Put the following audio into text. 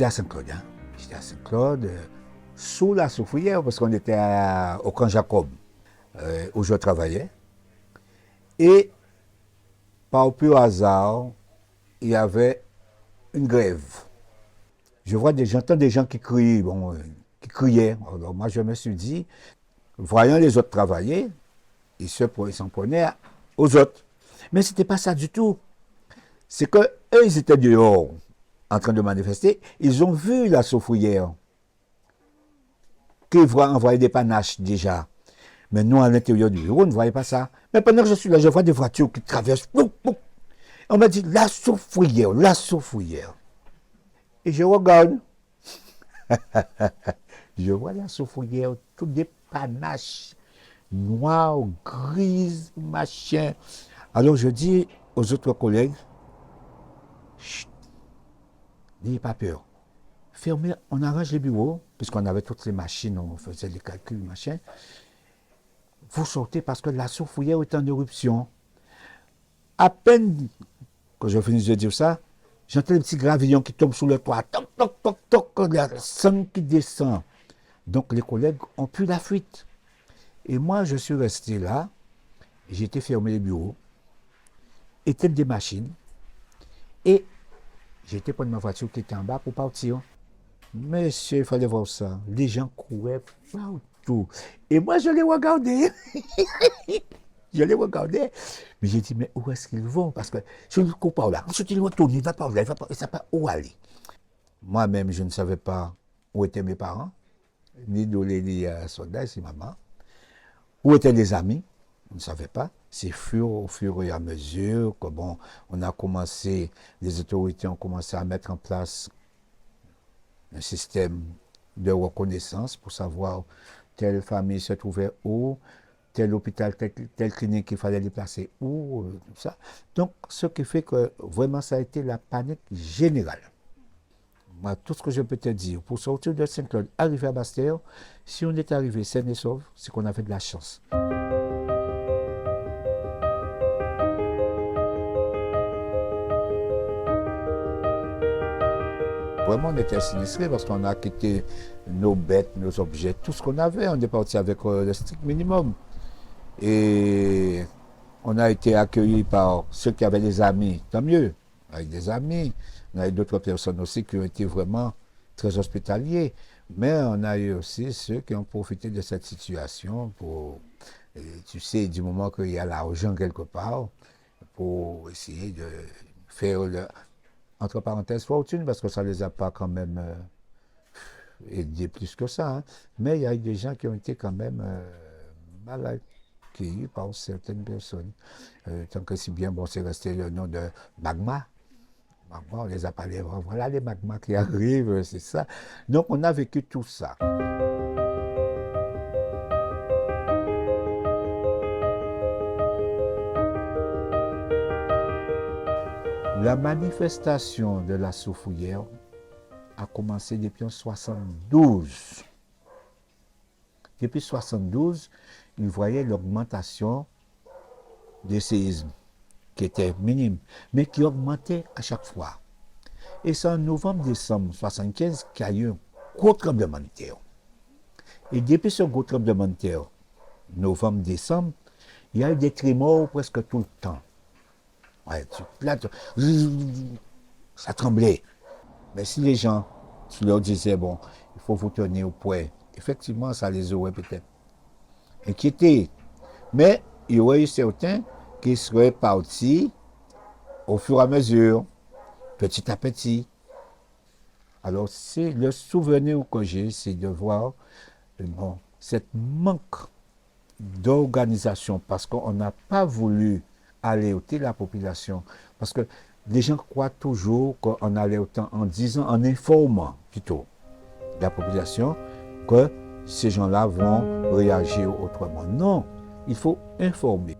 j'étais à Saint-Claude. Hein. J'étais à Saint-Claude, sous la soufrière, parce qu'on était au camp Jacob, où je travaillais. Et par pur hasard, il y avait une grève. J'entends des gens qui crient, qui criaient. Alors moi, je me suis dit, voyant les autres travailler, ils s'en prenaient aux autres. Mais ce n'était pas ça du tout. C'est qu'eux, ils étaient dehors, en train de manifester. Ils ont vu la soufrière, qui envoyait des panaches déjà. Mais nous, à l'intérieur du bureau, on ne voyait pas ça. Mais pendant que je suis là, je vois des voitures qui traversent. On m'a dit, la soufrière, la soufrière. Et je regarde. Je vois la soufrière, toutes des panaches, noires, grises, machin. Alors je dis aux autres collègues, chut, n'ayez pas peur. Fermez, on arrange les bureaux, puisqu'on avait toutes les machines, on faisait les calculs, machin. Vous sortez parce que la soufrière est en éruption. À peine que je finis de dire ça, j'entends les petits gravillons qui tombent sur le toit. Toc, toc, toc, toc, le sang qui descend. Donc les collègues ont pu la fuite. Et moi, je suis resté là. J'ai été fermer les bureaux, éteindre des machines. Et j'ai été prendre ma voiture qui était en bas pour partir. Monsieur, il fallait voir ça. Les gens couraient partout. Et moi, je les regardais. Je les regardais. Mais j'ai dit, mais où est-ce qu'ils vont? Parce que je ne cours pas là. Ensuite, ils retournent, il va pas là, il va pas, il ne sait pas où aller. Moi-même, je ne savais pas où étaient mes parents, ni d'où les soldats, c'est maman. Où étaient les amis? On ne savait pas. C'est au fur et à mesure que, bon, on a commencé, les autorités ont commencé à mettre en place un système de reconnaissance pour savoir telle famille se trouvait où, tel hôpital, telle clinique, il fallait les placer où, tout ça. Donc, ce qui fait que vraiment, ça a été la panique générale. Moi, tout ce que je peux te dire, pour sortir de Saint-Claude, arriver à Basse-Terre, si on est arrivé sain et sauf, c'est qu'on avait de la chance. Vraiment, on était sinistrés parce qu'on a quitté nos bêtes, nos objets, tout ce qu'on avait. On est parti avec le strict minimum. Et on a été accueillis par ceux qui avaient des amis, tant mieux, avec des amis. On a eu d'autres personnes aussi qui ont été vraiment très hospitaliers. Mais on a eu aussi ceux qui ont profité de cette situation pour, tu sais, du moment qu'il y a l'argent quelque part, pour essayer de faire, entre parenthèses, fortune, parce que ça ne les a pas quand même aidés plus que ça. Hein. Mais il y a eu des gens qui ont été quand même malades par certaines personnes. Tant que si bien, bon, c'est resté le nom de magma. Magma, on les a parlé, voilà les magmas qui arrivent, c'est ça. Donc, on a vécu tout ça. La manifestation de la soufrière a commencé depuis 1972. Depuis 1972, ils voyaient l'augmentation des séismes, qui était minime, mais qui augmentait à chaque fois. Et c'est en novembre-décembre 1975 qu'il y a eu un gros tremblement de terre. Et depuis ce gros tremblement de terre, novembre-décembre, il y a eu des trémors presque tout le temps. Ouais, ça tremblait. Mais si les gens, tu leur disais, bon, il faut vous tenir au point, effectivement, ça les aurait peut-être inquiétés. Mais il y aurait eu certains qui seraient partis au fur et à mesure, petit à petit. Alors, c'est le souvenir que j'ai, c'est de voir bon, cette manque d'organisation, parce qu'on n'a pas voulu alerter la population. Parce que les gens croient toujours qu'on alertant en disant, en informant plutôt la population que ces gens-là vont réagir autrement. Non, il faut informer.